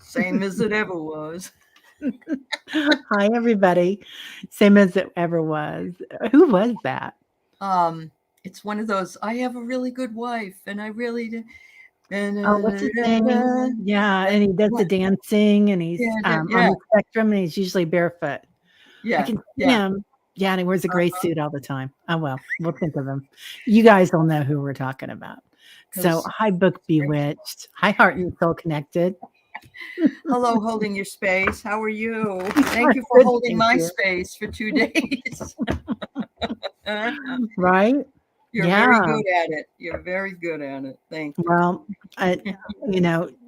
Same as it ever was. Hi, everybody. Same as it ever was. Who was that? It's one of those. I have a really good wife, and I really do. Oh, what's his name? Yeah, and he does the What? dancing, and he's Yeah, on yeah, the spectrum, and he's usually barefoot. I yeah, can see yeah. him. Yeah, and he wears a gray suit all the time. Oh well, we'll think of him. You guys will know who we're talking about. So, Because hi, Book Bewitched. Hi, Heart and Soul Connected. hello, holding your space. How are you? Thank I'm you for good, holding thank my you. space for 2 days. Right? You're very Yeah. good at it. You're very good at it. Thank you. Well, I,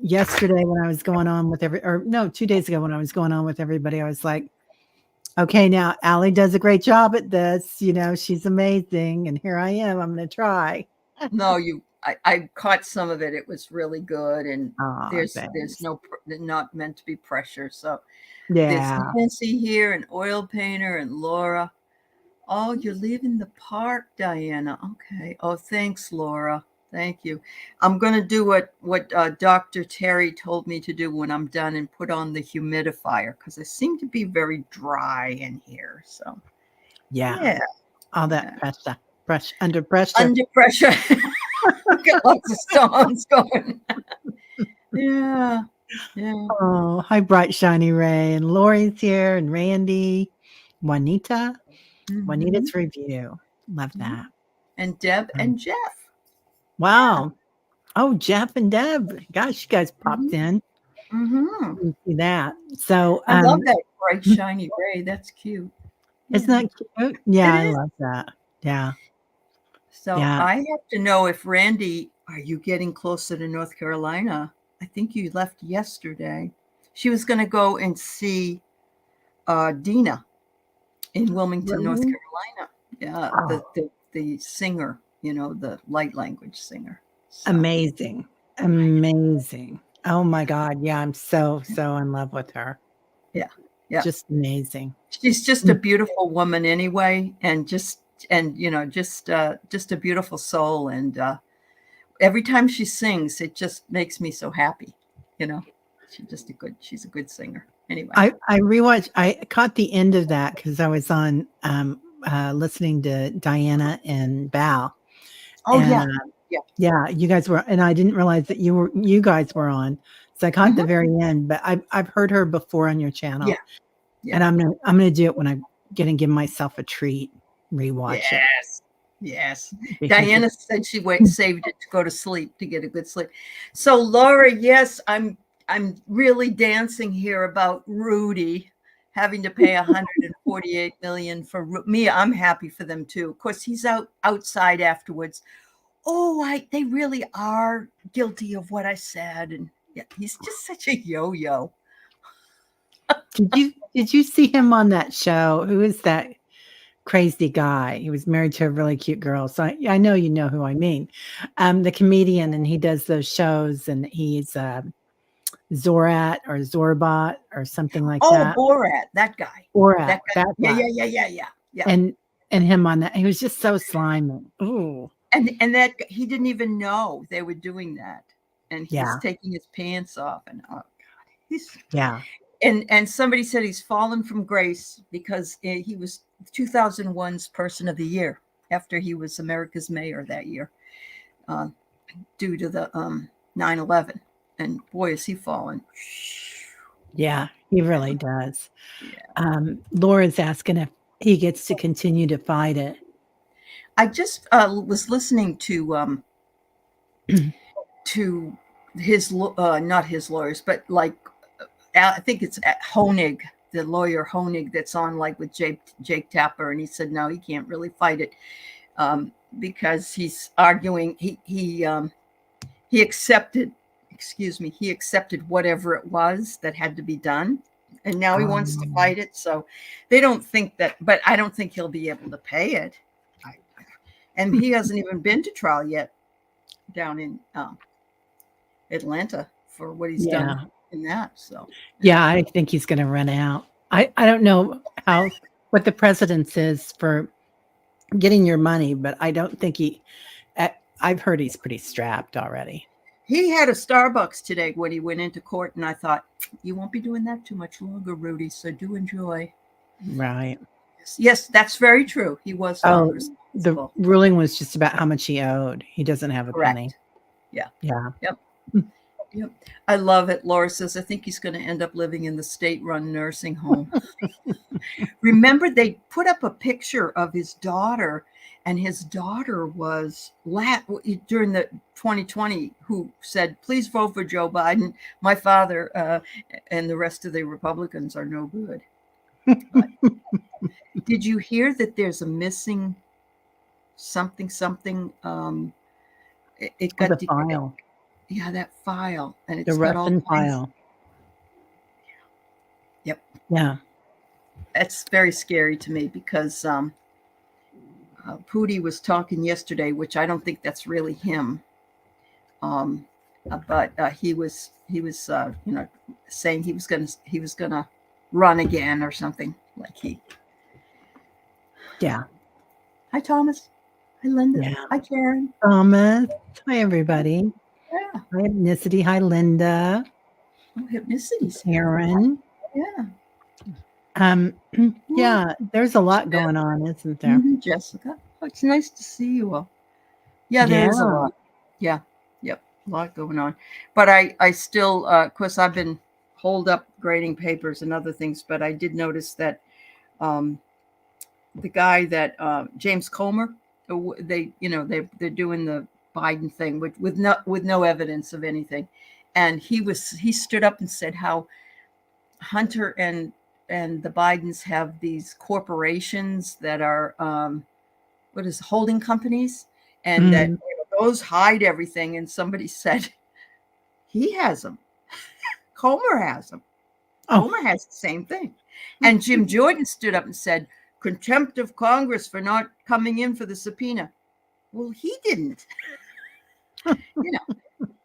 yesterday when I was going on with or no, 2 days ago when I was going on with everybody, I was like, okay, now Allie does a great job at this. She's amazing. And here I am. I'm going to try. No, I caught some of it. It was really good, and Oh, there's thanks. not meant to be pressure. So there's Yeah. Nancy here, and oil painter, and Laura. Oh, you're leaving the park, Diana. Okay. Oh, thanks, Laura. Thank you. I'm going to do what Dr. Terry told me to do when I'm done and put on the humidifier because I seem to be very dry in here. So, Yeah. yeah, All that yeah. under pressure. Under pressure. Got lots of songs going. Yeah, yeah. Oh, hi, bright, shiny Ray. And Lori's here, and Randy, Juanita. Hmm. Juanita's review. Love that. And Deb Um, and Jeff. Yeah. wow. Oh, Jeff and Deb. Gosh, you guys popped Hmm. in. Hmm. You see that. So, I love that bright, shiny ray. That's cute. isn't Yeah, that cute? Yeah, it I is. love that. Yeah. So Yeah. I have to know if Randy, are you getting closer to North Carolina? I think you left yesterday. She was going to go and see Dina in Wilmington, North Really? Carolina. Yeah, Oh, the singer, the light language singer. So amazing. Amazing. Oh my God. Yeah, I'm so in love with her. yeah, yeah. Just amazing. She's just a Mm. beautiful woman anyway, and just a beautiful soul. And every time she sings, it just makes me so happy. You know, she's a good singer. Anyway. I rewatched, I caught the end of that because I was on listening to Diana and Val. Oh And yeah, yeah. yeah, you guys were, and I didn't realize that you guys were on. So I caught the Hmm. very end, but I've heard her before on your Yeah, channel. yeah. And I'm gonna do it when I'm gonna give myself a treat, rewatch it Yes, yes. because Diana said she saved it to go to sleep to get a good sleep. So Laura, yes, I'm really dancing here about Rudy having to pay 148 million for me. I'm happy for them too. Of course, he's outside afterwards. Oh, they really are guilty of what I said, and yeah, he's just such a yo-yo. did you see him on that show? Who is that crazy guy? He was married to a really cute girl. So I know you know who I mean. The comedian, and he does those shows, and he's Zorat or Zorbot or something like Oh, that. Borat, that guy. Borat, That guy. that Yeah, guy. yeah, yeah, yeah, yeah, yeah. And him on that. He was just so slimy. Ooh. And that he didn't even know they were doing that, and he's Yeah. taking his pants off, and oh god, he's Yeah. and somebody said he's fallen from grace because he was 2001's Person of the Year after he was America's mayor that year, uh, due to the 9/11, and boy is he fallen. Yeah. He really does. Yeah, Laura's asking if he gets to continue to fight it. I just was listening to his not his lawyers, but like I think it's at Honig, the lawyer Honig, that's on like with Jake Tapper, and he said no, he can't really fight it because he's arguing. He accepted, excuse me, he accepted whatever it was that had to be done, and now he wants to Um, fight it. So they don't think that, but I don't think he'll be able to pay it. I, and he hasn't even been to trial yet down in Atlanta for what he's done yeah. in that. So yeah. Yeah, I think he's gonna run out. I don't know what the precedence is for getting your money, but I don't think I've heard he's pretty strapped already. He had a Starbucks today when he went into court, and I thought, you won't be doing that too much longer, Rudy, so do enjoy. Right. Yes, that's very true. He was found Oh, the responsible. ruling was just about how much he owed. He doesn't have a penny. Correct. Yeah. Yeah. Yep. Yep. I love it. Laura says, I think he's going to end up living in the state-run nursing home. Remember, they put up a picture of his daughter, and his daughter was during the 2020 who said, please vote for Joe Biden. My father and the rest of the Republicans are no good. But did you hear that there's a missing something? It got the file. Yeah, that file, and The it's got all Ruffin kinds. file. Yep. Yeah. That's very scary to me because Pootie was talking yesterday, which I don't think that's really him. But he was saying he was gonna run again or something like he. Yeah. Hi, Thomas. Hi, Linda. Yeah. Hi, Karen. Thomas. Hi, everybody. Yeah. Hi, Ethnicity. Hi, Linda. Oh, Hypnicity's Karen. Yeah. Yeah, there's a lot going on, isn't there? Jessica. Oh, it's nice to see you all. Yeah, there is a lot. Yeah. Yep. A lot going on. But I still, of course, I've been holed up grading papers and other things, but I did notice that the guy that James Comer, they're doing the Biden thing with no evidence of anything. And he stood up and said how Hunter and the Bidens have these corporations that are holding companies, and that those hide everything. And somebody said he has them. Comer has them. Comer has the same thing. And Jim Jordan stood up and said, contempt of Congress for not coming in for the subpoena. Well, he didn't.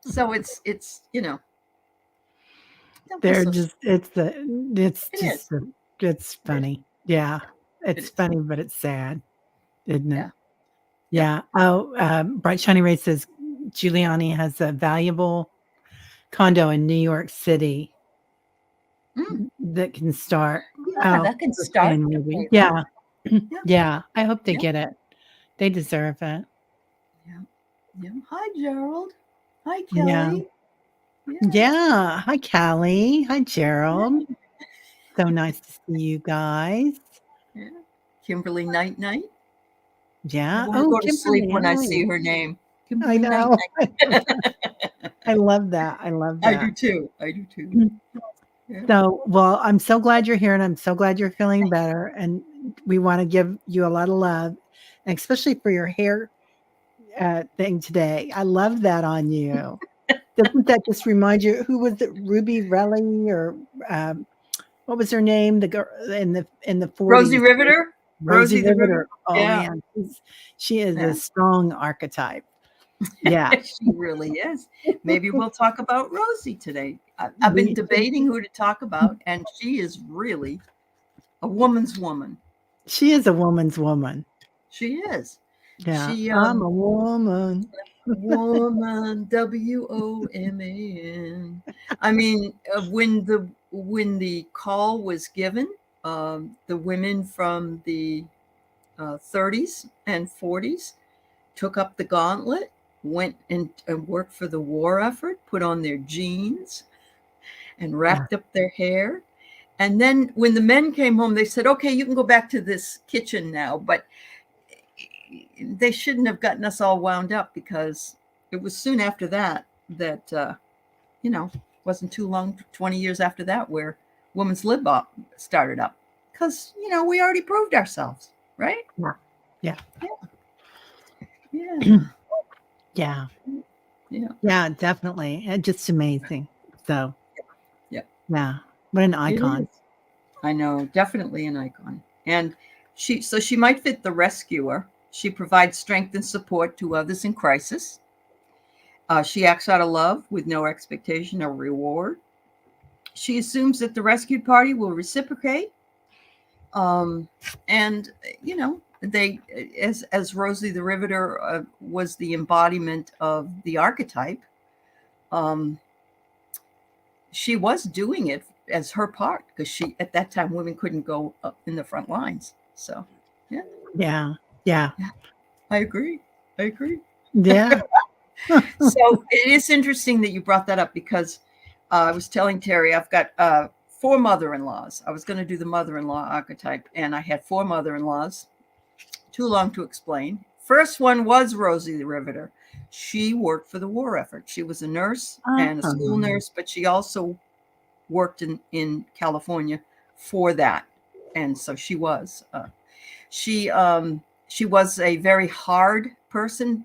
So it's they're just it's funny. Yeah, it's funny, but it's sad, isn't it? Yeah. Oh, Bright Shiny Ray says Giuliani has a valuable condo in New York City that can start. Yeah, that can start. Yeah. Yeah. I hope they get it. They deserve it. Yeah. Hi, Gerald. Hi, Kelly. Yeah. Hi, Callie. Hi, Gerald. So nice to see you guys. Yeah. Kimberly Night. Yeah. I go to sleep when I see her name. Kimberly I know. Night. I love that. I do too. Yeah. So, well, I'm so glad you're here, and I'm so glad you're feeling better. And we want to give you a lot of love, and especially for your hair thing today. I love that on you. Doesn't that just remind you? Who was it? Ruby Relly, or what was her name? The girl in the 40s. Rosie Riveter. Rosie the Riveter. Oh man, she is a strong archetype. Yeah, she really is. Maybe we'll talk about Rosie today. I've been debating who to talk about, and she is really a woman's woman. She is a woman's woman. She is. Yeah, I'm a woman. Woman, WOMAN. I mean, when the call was given, the women from the 30s and 40s took up the gauntlet, went and worked for the war effort, put on their jeans and wrapped up their hair. And then when the men came home, they said, okay, you can go back to this kitchen now. But they shouldn't have gotten us all wound up, because it was soon after that wasn't too long, 20 years after that, where Women's Lib started up, because, we already proved ourselves, right? Yeah. Yeah, definitely. And just amazing. So, yeah. What an icon. I know, definitely an icon. And she might fit the rescuer. She provides strength and support to others in crisis. She acts out of love with no expectation or reward. She assumes that the rescued party will reciprocate. And, they, as Rosie the Riveter was the embodiment of the archetype, she was doing it as her part, because she, at that time, women couldn't go up in the front lines. So, yeah, Yeah. Yeah. I agree. I agree. Yeah. So it is interesting that you brought that up, because I was telling Terry, I've got 4 mother-in-laws. I was going to do the mother-in-law archetype, and I had 4 mother-in-laws. Too long to explain. First one was Rosie the Riveter. She worked for the war effort. She was a nurse and a school nurse, but she also worked in California for that. And so she was she was a very hard person,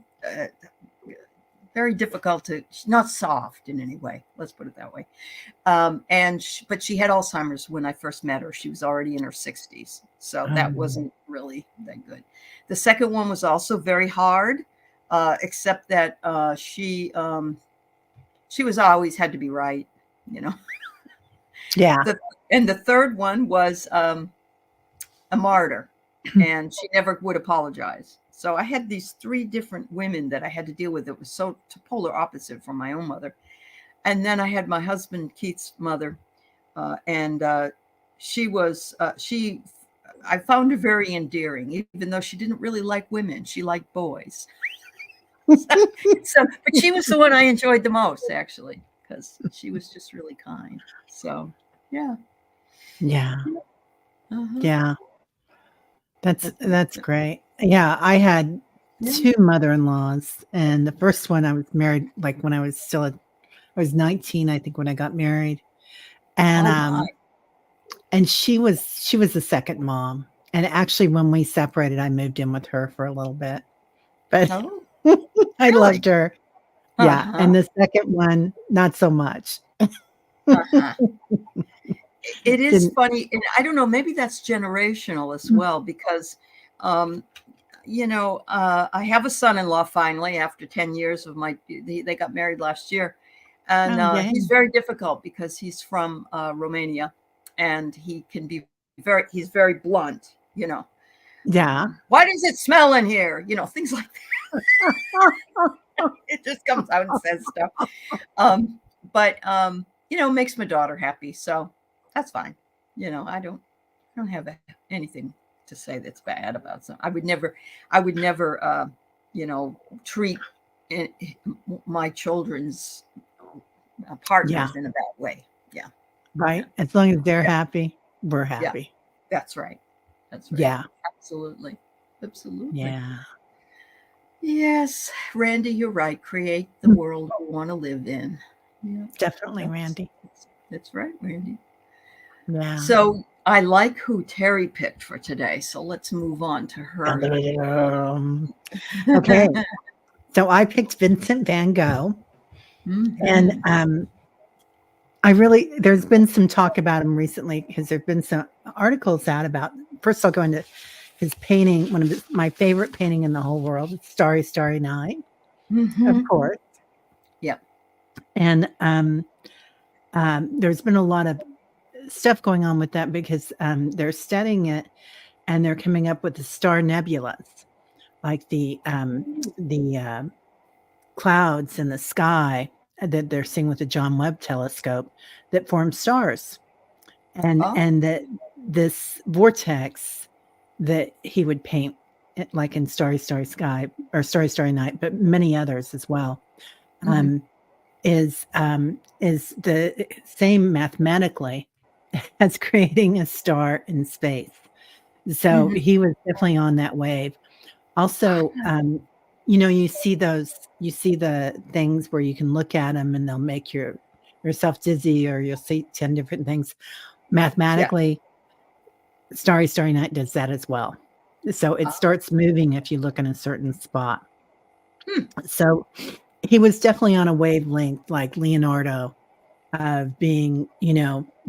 very difficult to, not soft in any way, let's put it that way. But she had Alzheimer's when I first met her. She was already in her 60s, so that wasn't really that good. The second one was also very hard, except that she was always had to be right, you know. Yeah. And the third one was a martyr, and she never would apologize. So I had these 3 different women that I had to deal with. It was so polar opposite from my own mother. And then I had my husband Keith's mother, and I found her very endearing, even though she didn't really like women. She liked boys. But she was the one I enjoyed the most, actually, because she was just really kind. So, yeah. Yeah. Uh-huh. Yeah. That's great. Yeah, I had 2 mother-in-laws, and the first one I was married, like, when I was 19, I think, when I got married. And and she was the second mom. And actually, when we separated, I moved in with her for a little bit. But I really? loved her. Yeah, and the second one, not so much. It is funny, and I don't know, maybe that's generational as well, because I have a son-in-law finally after 10 years of they got married last year, and he's very difficult because he's from Romania, and he's very blunt, you know. Yeah. Why does it smell in here? You know, things like that. It just comes out and says stuff. But makes my daughter happy, so that's fine. I don't have anything to say that's bad about some. I would never treat my children's partners in a bad way. Yeah. Right. As long as they're happy, we're happy. Yeah. That's right. That's right. Yeah. Absolutely. Yeah. Yes, Randy, you're right. Create the world you want to live in. Yeah. Definitely, Randy. That's right, Randy. Yeah. So I like who Terry picked for today. So let's move on to her. Okay. So I picked Vincent van Gogh. And there's been some talk about him recently, because there've been some articles out about, first I'll go into his painting, one of my favorite painting in the whole world, Starry, Starry Night, of course. Yeah. And there's been a lot of stuff going on with that, because they're studying it, and they're coming up with the star nebulas, like the clouds in the sky that they're seeing with the John Webb telescope that form stars, and that this vortex that he would paint, like in Starry, Starry Sky or Starry, Starry Night, but many others as well, is the same mathematically as creating a star in space. So he was definitely on that wave. Also, you see the things where you can look at them and they'll make yourself dizzy, or you'll see 10 different things. Mathematically, Starry, Starry Night does that as well. So it starts moving if you look in a certain spot. So he was definitely on a wavelength like Leonardo, of being,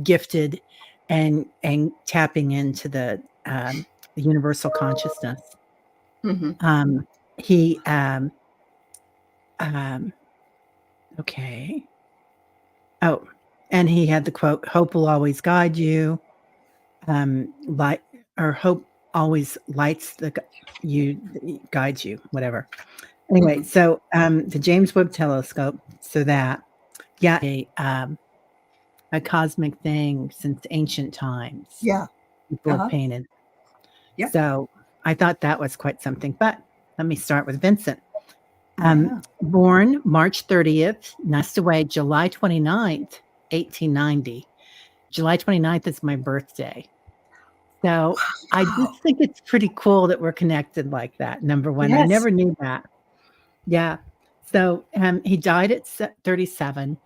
gifted and tapping into the universal consciousness. Okay. Oh, and he had the quote, "Hope will always guide you." Hope always lights guides you, whatever. Anyway, so the James Webb telescope, so that. Yeah, a cosmic thing since ancient times. Yeah. People have painted. Yep. So I thought that was quite something. But let me start with Vincent. Yeah. Born March 30th, passed away July 29th, 1890. July 29th is my birthday. So I just think it's pretty cool that we're connected like that. Number one, I Yes. never knew that. Yeah. So he died at 37.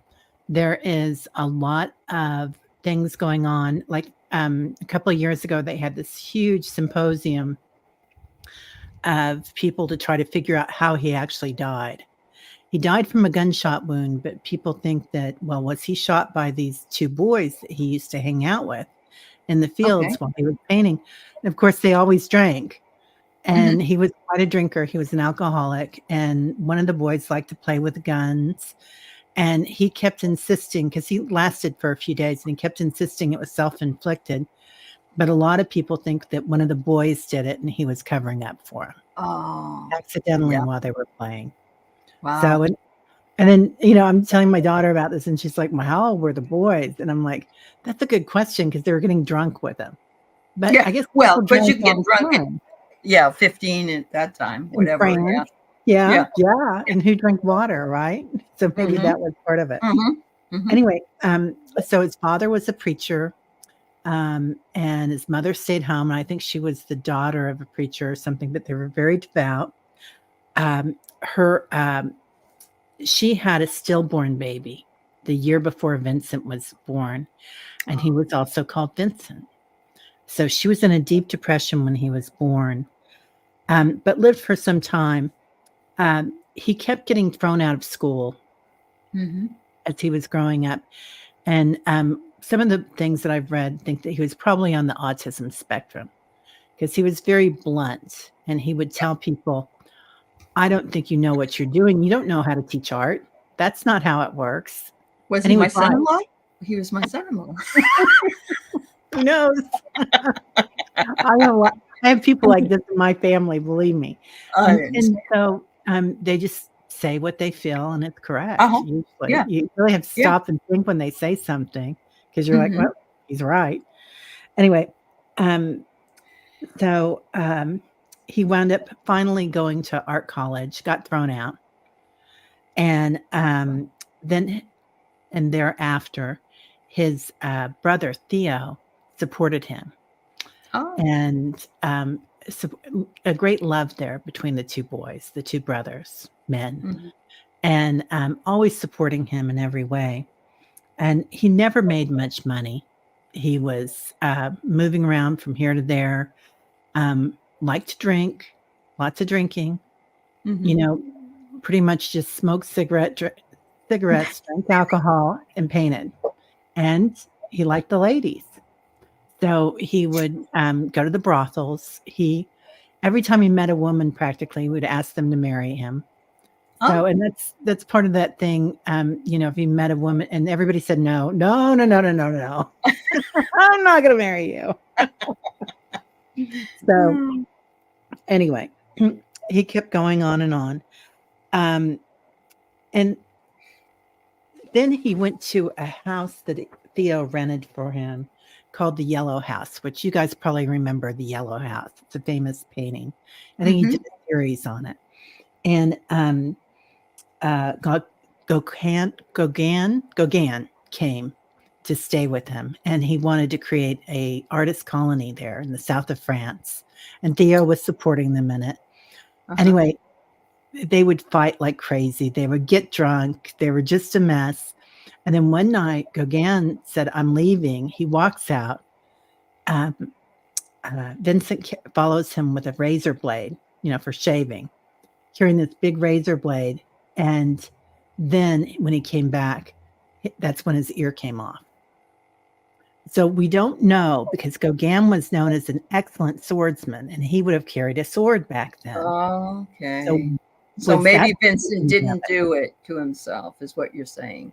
There is a lot of things going on. Like a couple of years ago, they had this huge symposium of people to try to figure out how he actually died. He died from a gunshot wound, but people think that, well, was he shot by these two boys that he used to hang out with in the fields while he was painting? And of course, they always drank. And he was quite a drinker. He was an alcoholic. And one of the boys liked to play with guns. And he kept insisting, because he lasted for a few days, and he kept insisting it was self-inflicted. But a lot of people think that one of the boys did it and he was covering up for him. Oh. Accidentally while they were playing. Wow. So, and then, you know, I'm telling my daughter about this and she's like, well, how old were the boys? And I'm like, that's a good question because they were getting drunk with him. But yeah. I guess, well, but you get drunk at 15 at that time, whatever. Yeah. And who drank water, right? So maybe that was part of it. Anyway, so his father was a preacher. And his mother stayed home. And I think she was the daughter of a preacher or something, but they were very devout. She had a stillborn baby the year before Vincent was born. And he was also called Vincent. So she was in a deep depression when he was born, but lived for some time. He kept getting thrown out of school as he was growing up. And some of the things that I've read think that he was probably on the autism spectrum because he was very blunt and he would tell people, I don't think you know what you're doing. You don't know how to teach art. That's not how it works. Was he my son-in-law? He was my son-in-law. Who knows? I have people like this in my family, believe me. And so they just say what they feel and it's correct. Usually. You really have to stop and think when they say something because you're like, well, he's right. Anyway, so he wound up finally going to art college, got thrown out. And then and thereafter, his brother, Theo, supported him. And so a great love there between the two boys, the two brothers, men, and always supporting him in every way. And he never made much money. He was moving around from here to there, liked to drink, lots of drinking, you know, pretty much just smoked cigarettes, drank alcohol, and painted. And he liked the ladies. So he would go to the brothels. Every time he met a woman, practically, he would ask them to marry him. So, and that's part of that thing. You know, if he met a woman and everybody said no, I'm not going to marry you. So, anyway, he kept going on and on. And then he went to a house that Theo rented for him called the Yellow House, which you guys probably remember the Yellow House. It's a famous painting. I think he did a series on it. And Gauguin came to stay with him, and he wanted to create a artist colony there in the south of France. And Theo was supporting them in it. Anyway, they would fight like crazy. They would get drunk. They were just a mess. And then one night, Gauguin said, I'm leaving. He walks out. Vincent follows him with a razor blade, you know, for shaving, carrying this big razor blade. And then when he came back, that's when his ear came off. So we don't know because Gauguin was known as an excellent swordsman and he would have carried a sword back then. Okay. So maybe Vincent didn't do it to himself, is what you're saying.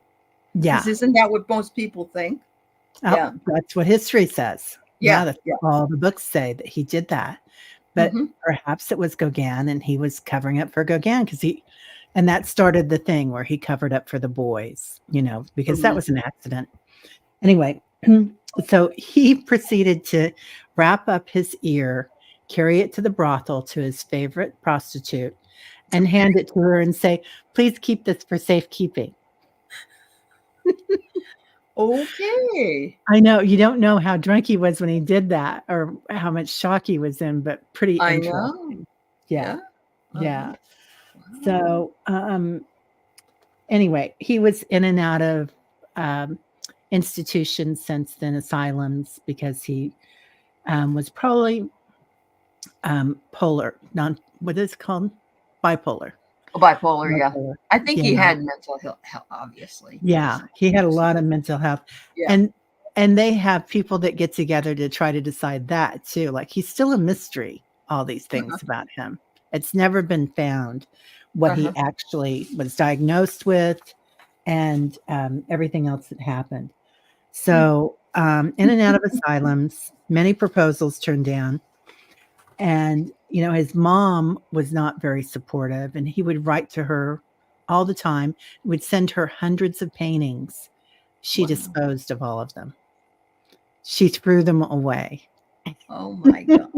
Yeah. Isn't that what most people think? Yeah. That's what history says. That's all the books say, that he did that. But perhaps it was Gauguin and he was covering up for Gauguin because And that started the thing where he covered up for the boys, because that was an accident. Anyway, so he proceeded to wrap up his ear, carry it to the brothel to his favorite prostitute, and hand it to her and say, "Please keep this for safekeeping." Okay. I know you don't know how drunk he was when he did that or how much shock he was in, but pretty I interesting. know. Yeah. Uh-huh. Yeah. Wow. So, anyway, he was in and out of institutions since then, asylums, because he was probably polar, what is it called? Bipolar. Bipolar, yeah. Bipolar. I think he Yeah. had mental health, obviously. Yeah. He had a lot of mental health. Yeah. And they have people that get together to try to decide that too. Like, he's still a mystery, all these things about him. It's never been found what he actually was diagnosed with and everything else that happened. So, in and out of asylums, many proposals turned down. And, his mom was not very supportive, and he would write to her all the time, would send her hundreds of paintings. She disposed of all of them. She threw them away. Oh my God.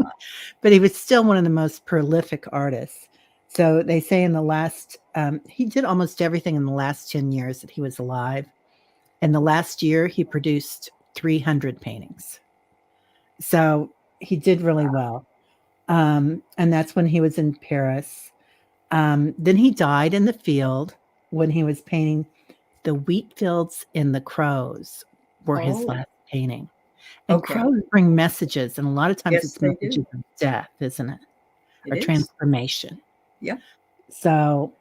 But he was still one of the most prolific artists. So they say he did almost everything in the last 10 years that he was alive. In the last year, he produced 300 paintings. So he did really well. And that's when he was in Paris. Then he died in the field when he was painting the wheat fields and the crows were his last painting. And crows bring messages, and a lot of times it's messages of death, isn't it? Or transformation. Yeah. So,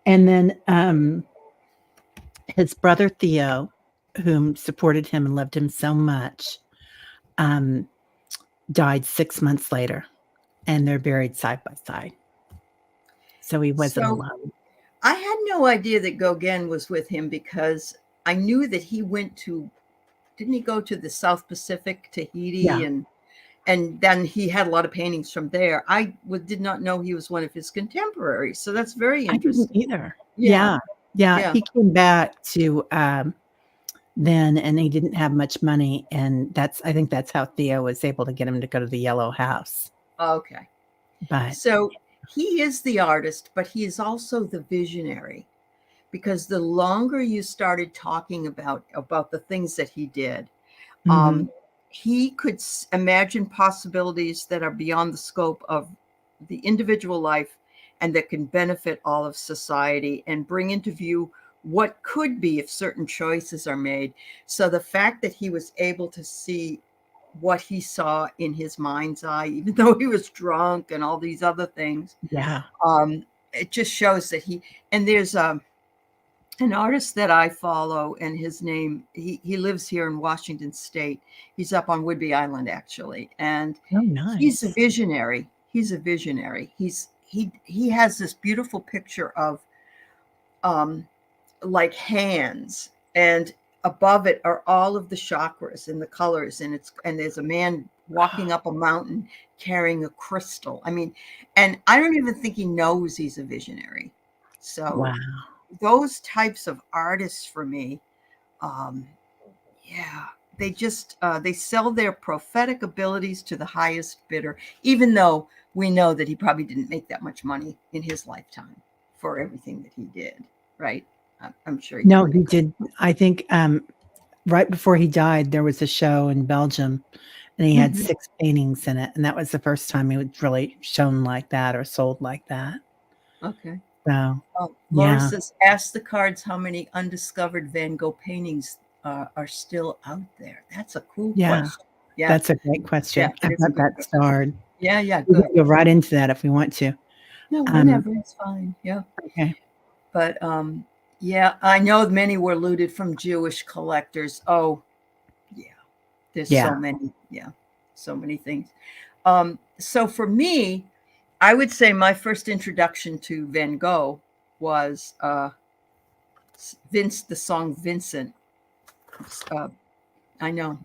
and then his brother Theo, whom supported him and loved him so much, died 6 months later, and they're buried side by side. So he wasn't alone. I had no idea that Gauguin was with him because I knew that he didn't he go to the South Pacific, Tahiti, Yeah. and then he had a lot of paintings from there. I did not know he was one of his contemporaries. So that's very interesting. I didn't either. Yeah. He came back to then, and he didn't have much money, and I think that's how Theo was able to get him to go to the Yellow House. Okay. But so he is the artist, but he is also the visionary, because the longer you started talking about the things that he did, he could imagine possibilities that are beyond the scope of the individual life and that can benefit all of society and bring into view what could be if certain choices are made. So the fact that he was able to see what he saw in his mind's eye, even though he was drunk and all these other things, it just shows that there's an artist that I follow, and his name, he lives here in Washington State. He's up on Whidbey Island, actually. And nice. He's a visionary. He has this beautiful picture of like hands, and above it are all of the chakras and the colors, and there's a man walking up a mountain carrying a crystal. I mean, and I don't even think he knows he's a visionary. So those types of artists for me, they just they sell their prophetic abilities to the highest bidder, even though we know that he probably didn't make that much money in his lifetime for everything that he did, right? I'm sure he did. I think right before he died, there was a show in Belgium, and he had 6 paintings in it, and that was the first time he was really shown like that or sold like that. Okay. So, Laura says, ask the cards how many undiscovered Van Gogh paintings are still out there. That's a cool question. Yeah, that's a great question. I got that starred. Yeah, we can go right into that if we want to. No, whenever, it's fine. Yeah. Okay. But I know many were looted from Jewish collectors. Oh, yeah. There's so many. Yeah, so many things. So for me, I would say my first introduction to Van Gogh was the song Vincent. I know.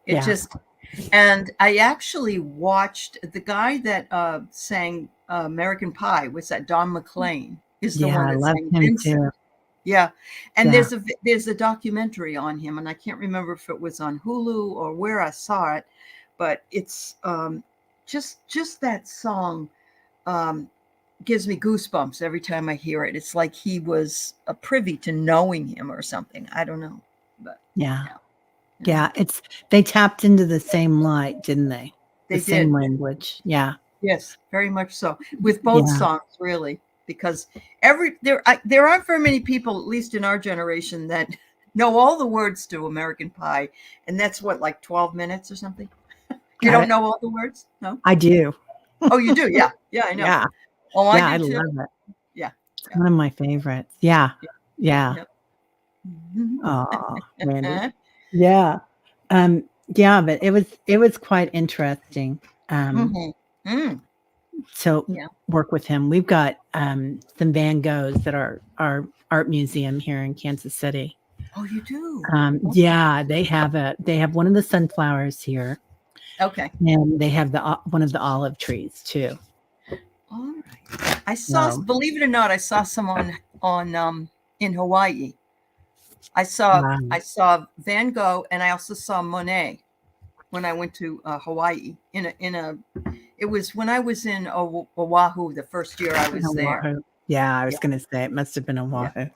It just, and I actually watched the guy that sang American Pie. Was that Don McLean? Is the Yeah, one I that love sang him Vincent. too. Yeah, and Yeah. there's a documentary on him, and I can't remember if it was on Hulu or where I saw it, but it's just that song um, gives me goosebumps every time I hear it. It's like he was a privy to knowing him or something. I don't know, but Yeah. yeah, yeah. Yeah. They tapped into the same light, didn't they? The They same did. language. Yeah. Yes, very much so. With both Yeah. songs, really, because there aren't very many people, at least in our generation, that know all the words to American Pie, and that's what, like 12 minutes or something. You Got don't it. know all the words? No? I do. Oh, you do? Yeah, yeah, I know. Yeah. Oh, I Yeah. do I too. love it. Yeah, It's yeah, one of my favorites. Yeah. yeah, Yeah. yeah. Mhm. Oh, Randy. Yeah. Um, yeah, but it was quite interesting Mhm. Mm, to yeah. work with him. We've got some Van Goghs at our art museum here in Kansas City. Oh, you do? Yeah, they have one of the sunflowers here, Okay. and they have the one of the olive trees too. All right. I saw, So, believe it or not, I saw some on in Hawaii. I saw wow. I saw Van Gogh, and I also saw Monet when I went to Hawaii. It was when I was in Oahu the first year I was there. Oahu. Yeah, I was Yeah, going to say it must have been yeah, Oahu.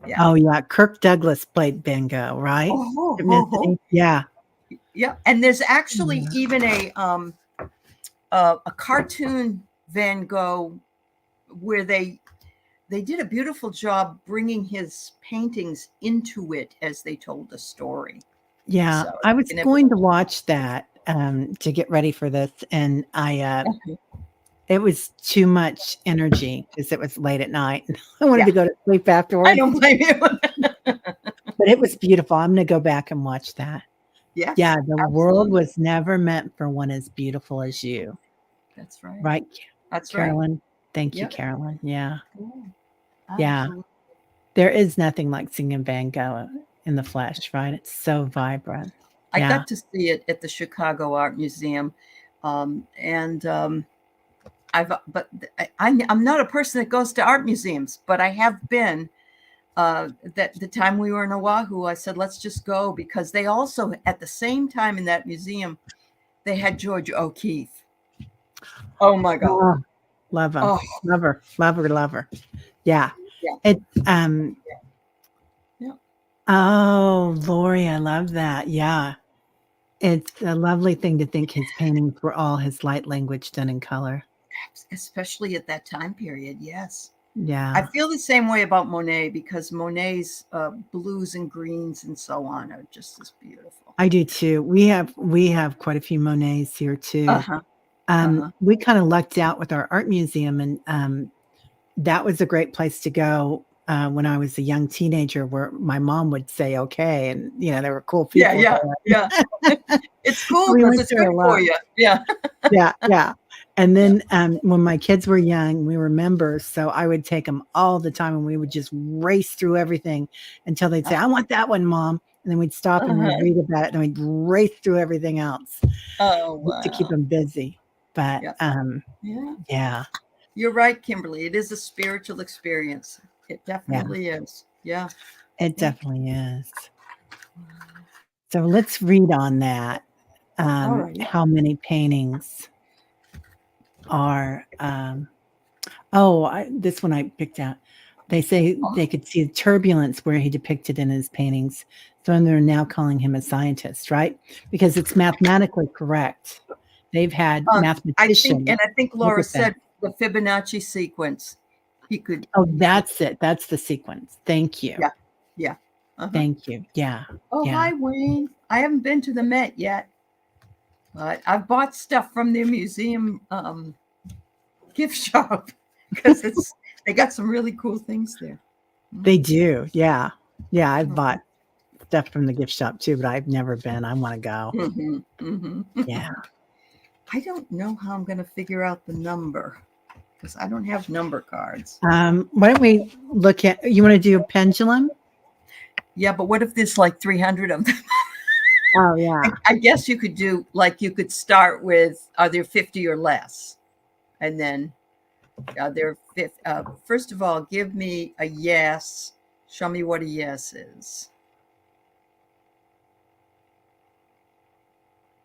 yeah. Oh yeah, Kirk Douglas played Van Gogh, right? Oh, oh, oh. Divinity? Yeah. Yeah. And there's actually Yeah. even a cartoon Van Gogh where they did a beautiful job bringing his paintings into it as they told the story. Yeah, So I was you can going to watch that to get ready for this, and never, it was too much energy because it was late at night. And I wanted yeah, to go to sleep I afterwards, don't blame you. but it was beautiful. I'm going to go back and watch that. Yeah, Yes, the world absolutely. was never meant for one as beautiful as you, That's right. right, That's right. Carolyn? Thank you, Yep. Carolyn. Yeah, Yeah, yeah. absolutely. There is nothing like seeing Van Gogh in the flesh, right? It's so vibrant. I Yeah. got to see it at the Chicago Art Museum, and I'm not a person that goes to art museums, but I have been. That the time we were in Oahu, I said, let's just go because they also, at the same time in that museum, they had George O'Keeffe. Oh my God. Oh, love him. Oh, Love her. Love her. Love her. Yeah. yeah. It's Yeah. oh, Lori, I love that. Yeah. It's a lovely thing to think his paintings were all his light language done in color. Especially at that time period. Yes. I Yeah. feel the same way about Monet because Monet's blues and greens and so on are just as beautiful. I do too. We have quite a few Monets here too. Uh-huh. Uh-huh. We kind of lucked out with our art museum, and that was a great place to go when I was a young teenager, where my mom would say, "Okay," and there were cool Yeah, people yeah, there. yeah. It's cool We because went it's there good a for lot. you. Yeah. Yeah, yeah. And Yeah. then when my kids were young, we were members, so I would take them all the time, and we would just race through everything until they'd say, "I want that one, mom," and then we'd stop and we'd Uh-huh. read about it, and we'd race through everything else Oh, just to keep wow. them busy. But Yeah. Yeah. yeah, You're right, Kimberly. It is a spiritual experience. It yeah, definitely is. Yeah. it Yeah. definitely is. So let's read on that. All right. How many paintings are? This one I picked out. They say Oh, they could see the turbulence where he depicted in his paintings. So they're now calling him a scientist, right? Because it's mathematically correct. They've had I think, mathematicians and I think look Laura at that. said the Fibonacci sequence. Oh, He could, that's it. That's the sequence. Thank you. yeah. Yeah. Uh-huh. Thank you. Yeah. Oh, Yeah. hi, Wayne. I haven't been to the Met yet, but I've bought stuff from their museum gift shop because they got some really cool things there. They do. Yeah. Yeah. I've Mhm. bought stuff from the gift shop too, but I've never been. I want to go. Mhm, mhm. Yeah. I don't know how I'm going to figure out the number because I don't have number cards. Why don't we look at, you want to do a pendulum? Yeah, but what if there's like 300 of them? Oh, yeah. I guess you could do, like, you could start with, are there 50 or less? And then First of all, give me a yes. Show me what a yes is.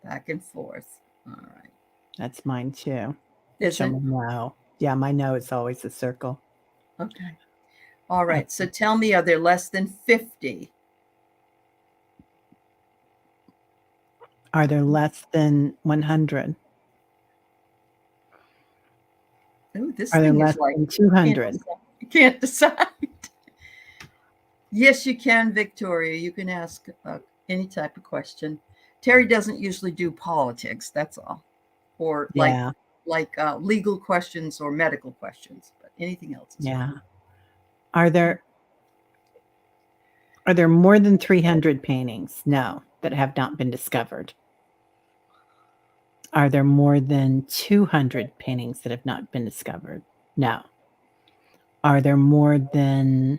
Back and forth. All right. That's mine too. Is Show it? me no. Yeah, my no is always a circle. Okay. All right. So tell me, are there less than 50? Are there less than 100? Ooh, this Are there thing less is like than 200? you can't decide. Yes, you can, Victoria. You can ask any type of question. Terry doesn't usually do politics. That's all, or Yeah. like legal questions or medical questions. But anything else is Yeah. fine. Are there more than 300 paintings? No, that have not been discovered. Are there more than 200 paintings that have not been discovered? No. Are there more than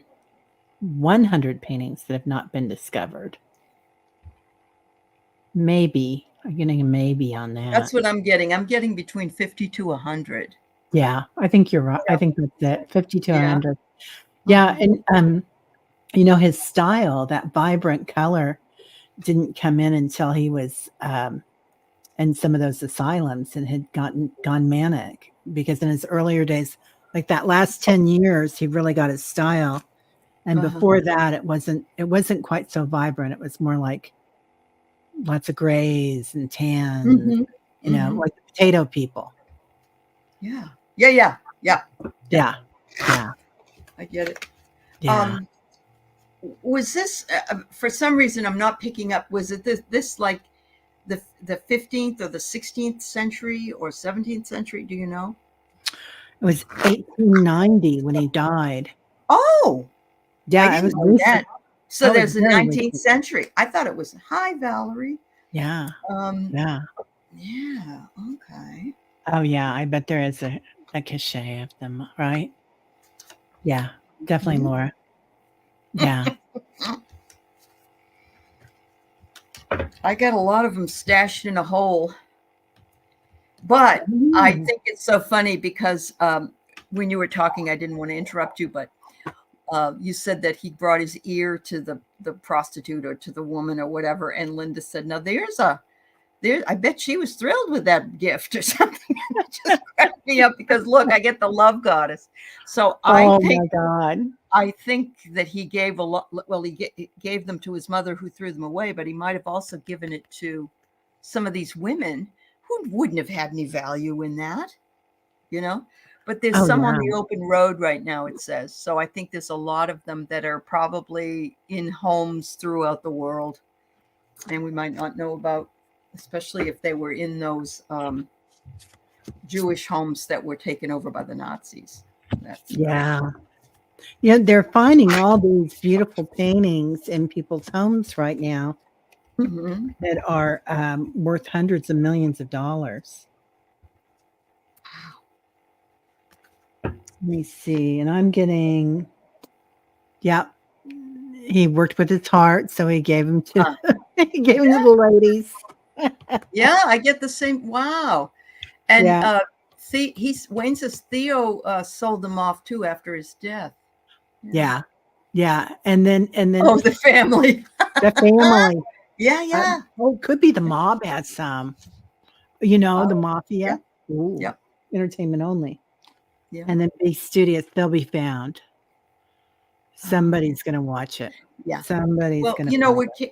100 paintings that have not been discovered? Maybe. I'm getting a maybe on that. That's what I'm getting. I'm getting between 50 to 100. Yeah, I think you're right. Yeah. I think that's it. 50 to Yeah. 100. Yeah, Uh-huh. and his style, that vibrant color, didn't come in until he was in some of those asylums and had gone manic. Because in his earlier days, like that last 10 years, he really got his style. And Uh-huh. before that, it wasn't quite so vibrant. It was more like lots of grays and tans, Mhm. Mhm. like the potato people. Yeah. Yeah. Yeah. Yeah. Yeah. Yeah. I get it. Yeah. Was this for some reason I'm not picking up? Was it this like the 15th or the 16th century or 17th century? Do you know? It was 1890 when he died. Oh, I Yeah, it was didn't know that. recent. So That was there's the very 19th recent. century. I thought it was hi Valerie. Yeah. Um, Yeah. yeah. Okay. Oh, yeah. I bet there is a cachet of them, right? Yeah, definitely, Mhm. Laura. Yeah. I got a lot of them stashed in a hole. But I Ooh. think it's so funny because when you were talking, I didn't want to interrupt you, but you said that he brought his ear to the prostitute or to the woman or whatever, and Linda said, "Now I bet she was thrilled with that gift or something." It just cracked me up because look, I get the love goddess. So Oh my God. I think that he gave a lot. Well, he gave them to his mother who threw them away, but he might have also given it to some of these women who wouldn't have had any value in that, you know? But there's Oh some on yeah. the open road right now, it says. So I think there's a lot of them that are probably in homes throughout the world. And we might not know about, especially if they were in those Jewish homes that were taken over by the Nazis. Yeah. Yeah, they're finding all these beautiful paintings in people's homes right now Mhm. that are worth hundreds of millions of dollars. Let me see. And I'm getting, yeah, he worked with his heart, so he gave him to he gave him to the ladies. Yeah, I get the same. Wow. And Yeah. Wayne says Theo sold them off too after his death. Yeah. Yeah. And then Oh, the family. the family. Yeah, yeah. Could be the mob had some. The Oh, mafia. yeah. Ooh, Yep. entertainment only. Yeah. And then big studios, they'll be found. Somebody's going to watch it. Yeah. Somebody's Well, going to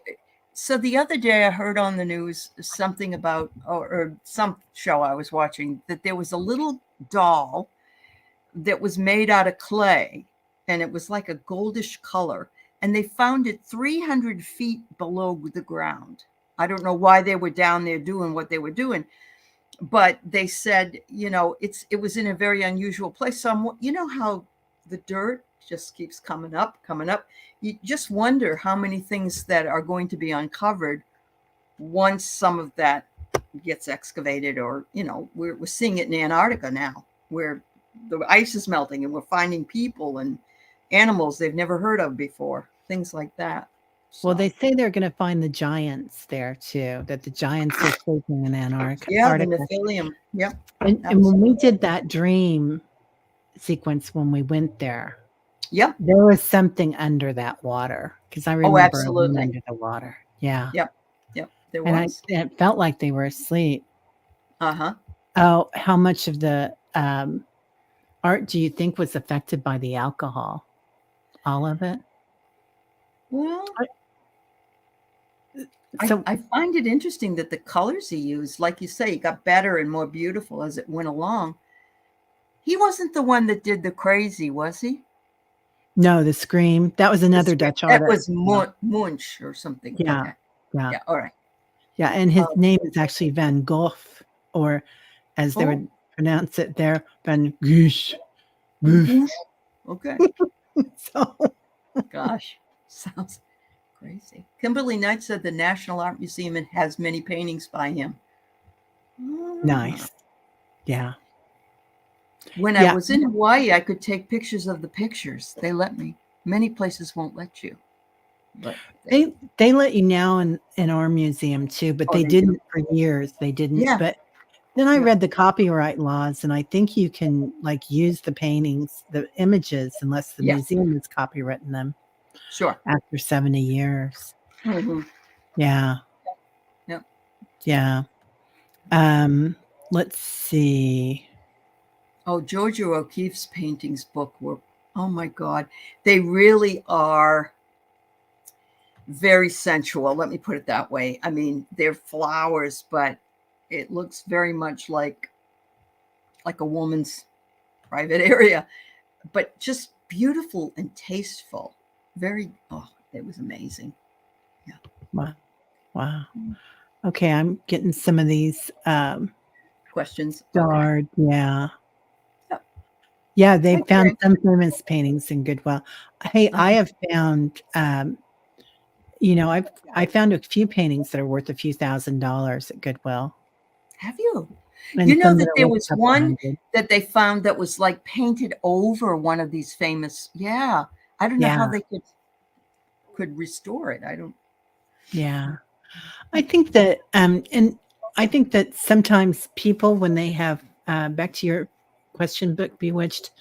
so the other day I heard on the news something about, or some show I was watching, that there was a little doll that was made out of clay and it was like a goldish color. And they found it 300 feet below the ground. I don't know why they were down there doing what they were doing, but they said, it was in a very unusual place. So how the dirt just keeps coming up. You just wonder how many things that are going to be uncovered once some of that gets excavated, or, we're seeing it in Antarctica now where the ice is melting and we're finding people and animals they've never heard of before, things like that. Well, they say they're going to find the giants there too, that the giants are sleeping in Antarctica. Yeah, the Nephilim. Yep. And when we did that dream sequence when we went there. Yep. There was something under that water because I Oh, remember being absolutely. under the water. Yeah. Yep. Yep. There And was. it felt like they were asleep. Uh-huh. Oh, how much of the art do you think was affected by the alcohol? All of it? Well, So I find it interesting that the colors he used, like you say, got better and more beautiful as it went along. He wasn't the one that did the crazy, was he? no, the scream. That was another Dutch That artist. was Munch or something. Yeah. Okay. Yeah. Yeah. All right. Yeah. And his name is actually Van Gogh, or as they Oh, would pronounce it there, Van Gogh. okay. So Gosh, sounds crazy. Kimberly Knight said the National Art Museum has many paintings by him. nice. Yeah. When I was in Hawaii, I could take pictures of the pictures. They let me. Many places won't let you. But They let you now in our museum too, but they didn't for years. They didn't. Yeah. But then I read the copyright laws, and I think you can like use the paintings, the images, unless the museum has copywritten them. Sure. After 70 years. Mm-hmm. Yeah. Yep. Yeah. Let's see. Oh, Georgia O'Keeffe's paintings book were, oh my God, they really are very sensual. Let me put it that way. I mean, they're flowers, but it looks very much like a woman's private area, but just beautiful and tasteful. It was amazing. Yeah. Wow. Okay, I'm getting some of these questions starred. Okay. Yeah. Yeah, they found some famous paintings in Goodwill. Hey, I have found I found a few paintings that are worth a few $1,000s at Goodwill. Have you? And you know that there was one that they found that was like painted over one of these famous. Yeah. I don't know how they could restore it. I don't. Yeah. I think that and I think that sometimes people, when they have back to your question, book Bewitched,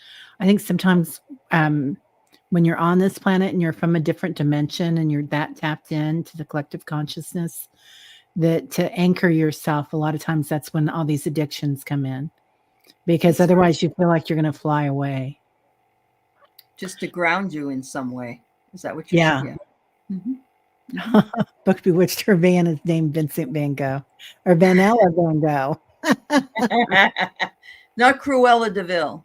I think sometimes when you're on this planet and you're from a different dimension and you're that tapped into the collective consciousness, that to anchor yourself, a lot of times that's when all these addictions come in, because otherwise you feel like you're going to fly away. Just to ground you in some way. Is that what you're saying? Yeah. Mm-hmm. Book Bewitched, her van is named Vincent Van Gogh, or Vanilla Van Gogh. Not Cruella de Vil.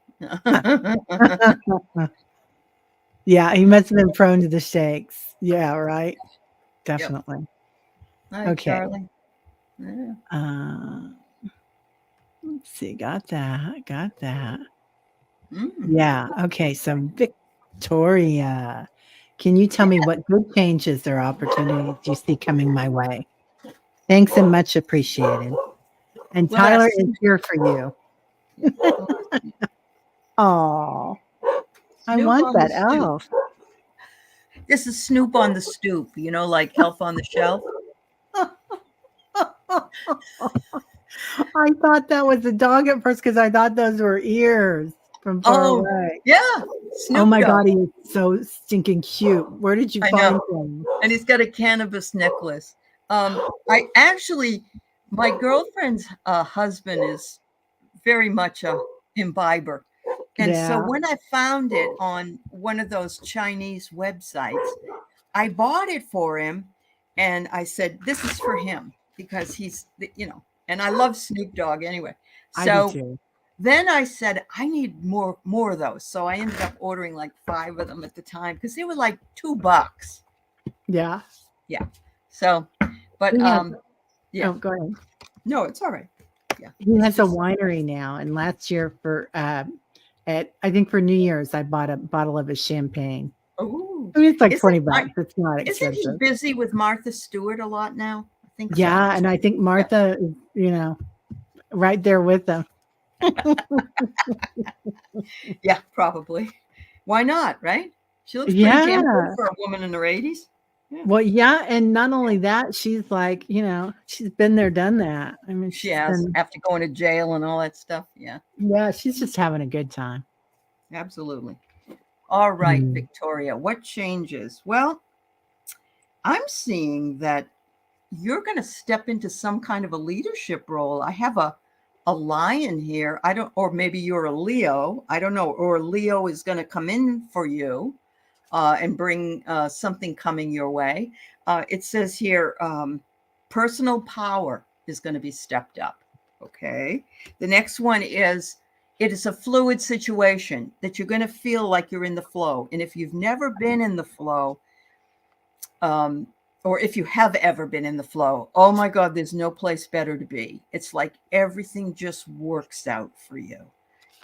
Yeah, he must have been prone to the shakes. Yeah, right. Definitely. Yep. Hi, Okay. Charlie. Yeah. Let's see. Got that. Mm. Yeah. Okay. So Victoria, can you tell me what good changes or opportunities you see coming my way? Thanks and much appreciated. And Tyler is here for you. Oh, I want that elf. This is Snoop on the stoop, like Elf on the Shelf. I thought that was a dog at first because I thought those were ears from far away. Yeah. Snoop my God, he is so stinking cute. Where did you find him? And he's got a cannabis necklace. My girlfriend's husband is very much a imbiber. And so when I found it on one of those Chinese websites, I bought it for him. And I said, this is for him because he's, and I love Snoop Dogg anyway. So then I said, I need more of those. So I ended up ordering like 5 of them at the time because they were like $2. Yeah. Yeah. So, but yeah. Oh, go ahead. No, it's all right. Yeah. He has a winery now, and last year I think for New Year's I bought a bottle of his champagne. Oh, I mean, it's like $20. It's not expensive. Isn't he busy with Martha Stewart a lot now? I think. Yeah, so. And I think Martha is, right there with them. Yeah, probably. Why not? Right? She looks pretty damn good for a woman in her 80s. Yeah. Well, yeah, and not only that, she's like, she's been there, done that. I mean, she has after going to jail and all that stuff. Yeah. Yeah, she's just having a good time. Absolutely. All right, Mm. Victoria, what changes? Well, I'm seeing that you're going to step into some kind of a leadership role. I have a lion here. I don't, or maybe you're a Leo. I don't know. Or Leo is going to come in for you and bring something coming your way. It says here, personal power is going to be stepped up. Okay. The next one is, it is a fluid situation that you're going to feel like you're in the flow. And if you've never been in the flow, or if you have ever been in the flow, oh my God, there's no place better to be. It's like everything just works out for you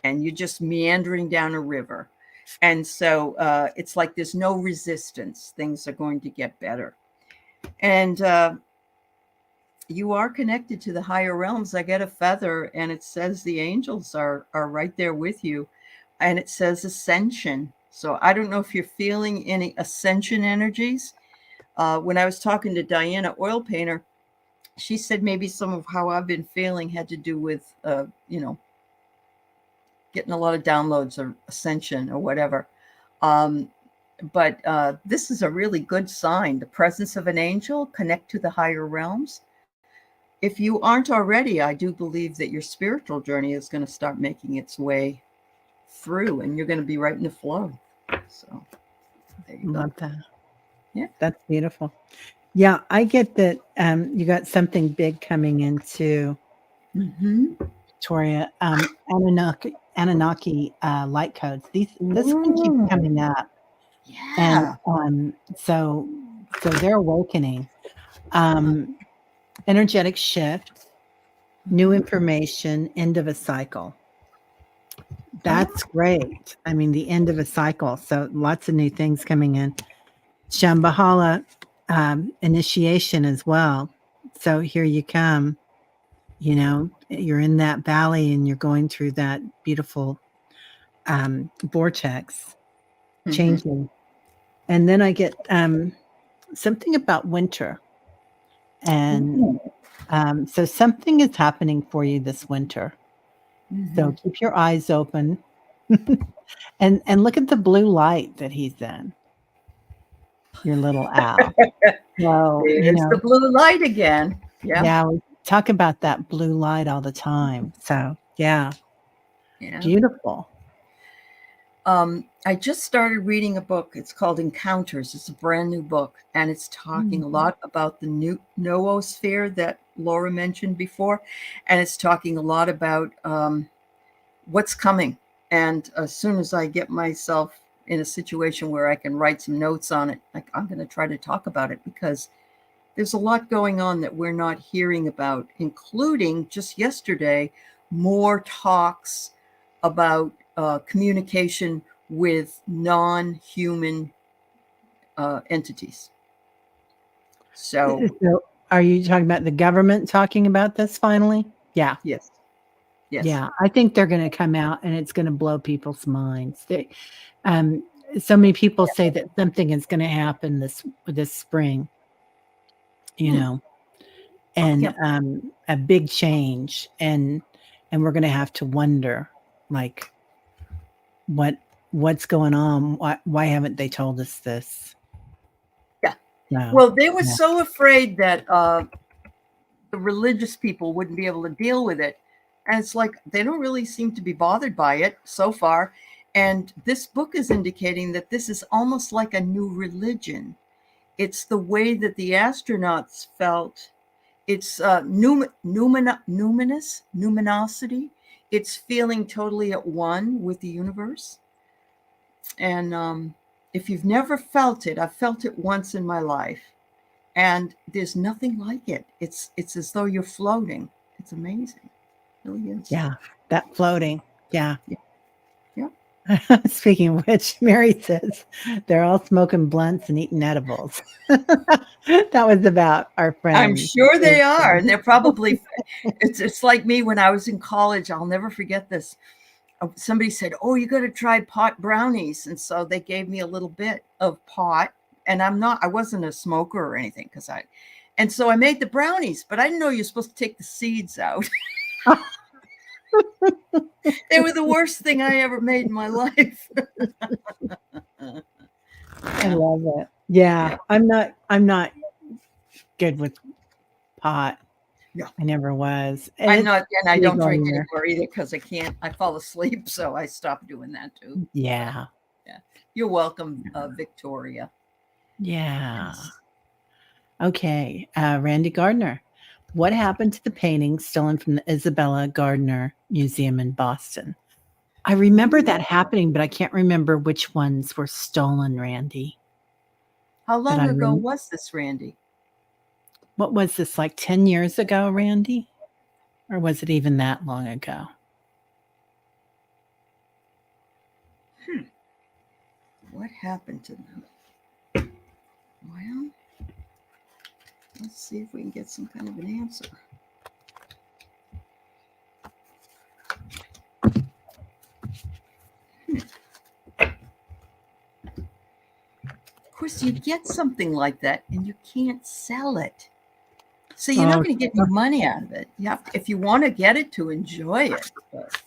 and you're just meandering down a river. And so it's like there's no resistance. Things are going to get better. And you are connected to the higher realms. I get a feather and it says the angels are right there with you. And it says ascension. So I don't know if you're feeling any ascension energies. When I was talking to Diana, oil painter, she said maybe some of how I've been feeling had to do with, getting a lot of downloads or ascension or whatever. But this is a really good sign. The presence of an angel, connect to the higher realms. If you aren't already, I do believe that your spiritual journey is going to start making its way through and you're going to be right in the flow. So there you go. Love that. Yeah. That's beautiful. Yeah, I get that you got something big coming into Victoria. Anunnaki light codes. This one keeps coming up. Yeah. And so they're awakening. Energetic shift, new information, end of a cycle. That's great. I mean, the end of a cycle. So lots of new things coming in. Shambhala initiation as well. So here you come. You know, you're in that valley and you're going through that beautiful vortex changing. And then I get something about winter. And so something is happening for you this winter. So keep your eyes open and look at the blue light that he's in. Your little owl. So, There's the blue light again. Yeah, we talk about that blue light all the time. So, yeah. Beautiful. I just started reading a book. It's called Encounters. It's a brand new book, and it's talking a lot about the new noosphere that Laura mentioned before, and it's talking a lot about what's coming. And as soon as I get myself in a situation where I can write some notes on it, I'm going to try to talk about it because there's a lot going on that we're not hearing about, including just yesterday, more talks about communication with non-human entities. So are you talking about the government talking about this finally? Yeah. Yes. Yeah. I think they're going to come out and it's going to blow people's minds. So many people say that something is going to happen this spring, and a big change. And we're going to have to wonder, like, what's going on? Why haven't they told us this? Yeah. Well, they were so afraid that the religious people wouldn't be able to deal with it. And it's like, they don't really seem to be bothered by it so far. And this book is indicating that this is almost like a new religion. It's the way that the astronauts felt. It's numinosity. It's feeling totally at one with the universe. And if you've never felt it, I've felt it once in my life. And there's nothing like it. It's as though you're floating. It's amazing. It really is. Yeah, that floating. Yeah. Speaking of which, Mary says they're all smoking blunts and eating edibles. That was about our friends. I'm sure they are. And they're probably, it's like me when I was in college. I'll never forget this. Somebody said, "Oh, you got to try pot brownies." And so they gave me a little bit of pot. And I wasn't a smoker or anything and so I made the brownies, but I didn't know you're supposed to take the seeds out. They were the worst thing I ever made in my life. I love it. Yeah. I'm not good with pot. No. I never was. And I'm it's not, and I don't legal drink here. anymore either because I can't. I fall asleep, so I stopped doing that too. Yeah. Yeah. You're welcome, Victoria. Yeah. Okay. Randy Gardner. What happened to the paintings stolen from the Isabella Gardner Museum in Boston? I remember that happening, but I can't remember which ones were stolen, Randy. How long ago was this, Randy? What was this, like 10 years ago, Randy? Or was it even that long ago? What happened to them? Well, let's see if we can get some kind of an answer. Of course, you get something like that and you can't sell it. So you're not going to get any money out of it. You have to, if you want to get it, to enjoy it. But.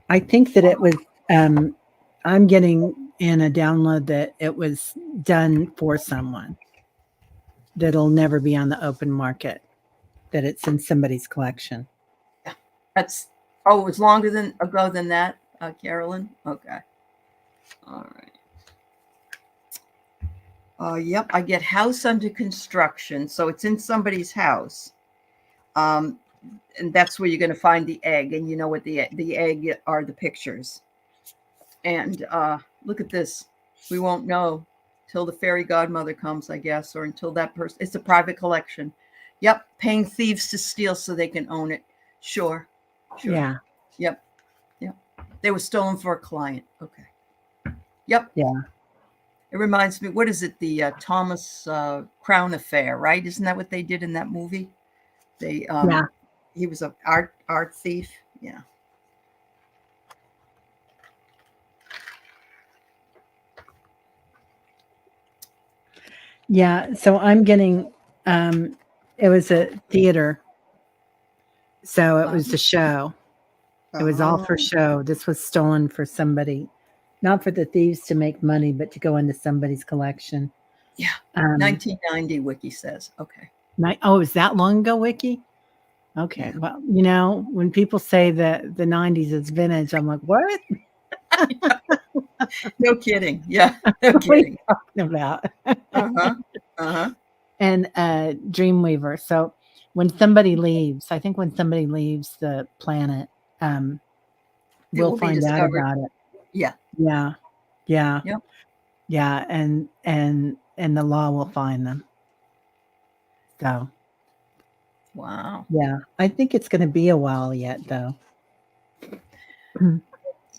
I think that it was, I'm getting in a download that it was done for someone that'll never be on the open market, that it's in somebody's collection. Yeah, that's, it was longer ago than that, Carolyn? Okay. All right. Yep, I get house under construction. So it's in somebody's house. And that's where you're going to find the egg. And you know what the egg are, the pictures. And look at this. We won't know till the fairy godmother comes, I guess, or until that person. It's a private collection. Yep, paying thieves to steal so they can own it. Sure. Yeah. Yep. They were stolen for a client. Okay. Yep. Yeah. It reminds me, what is it? The Thomas Crown Affair, right? Isn't that what they did in that movie? They yeah. He was an art thief. Yeah. Yeah. So I'm getting, it was a theater. So it was a show. It was all for show. This was stolen for somebody, not for the thieves to make money, but to go into somebody's collection. Yeah. 1990, Wiki says. Okay. Oh, is that long ago, Wiki? Okay. Yeah. Well, you know, when people say that the 90s is vintage, I'm like, what? No kidding. Yeah. No kidding. What are you talking about? And Dreamweaver. So when somebody leaves, I think when somebody leaves the planet, we'll find out about it. Yeah. Yeah. Yeah. Yep. Yeah. And the law will find them. So. Wow. Yeah. I think it's going to be a while yet, though.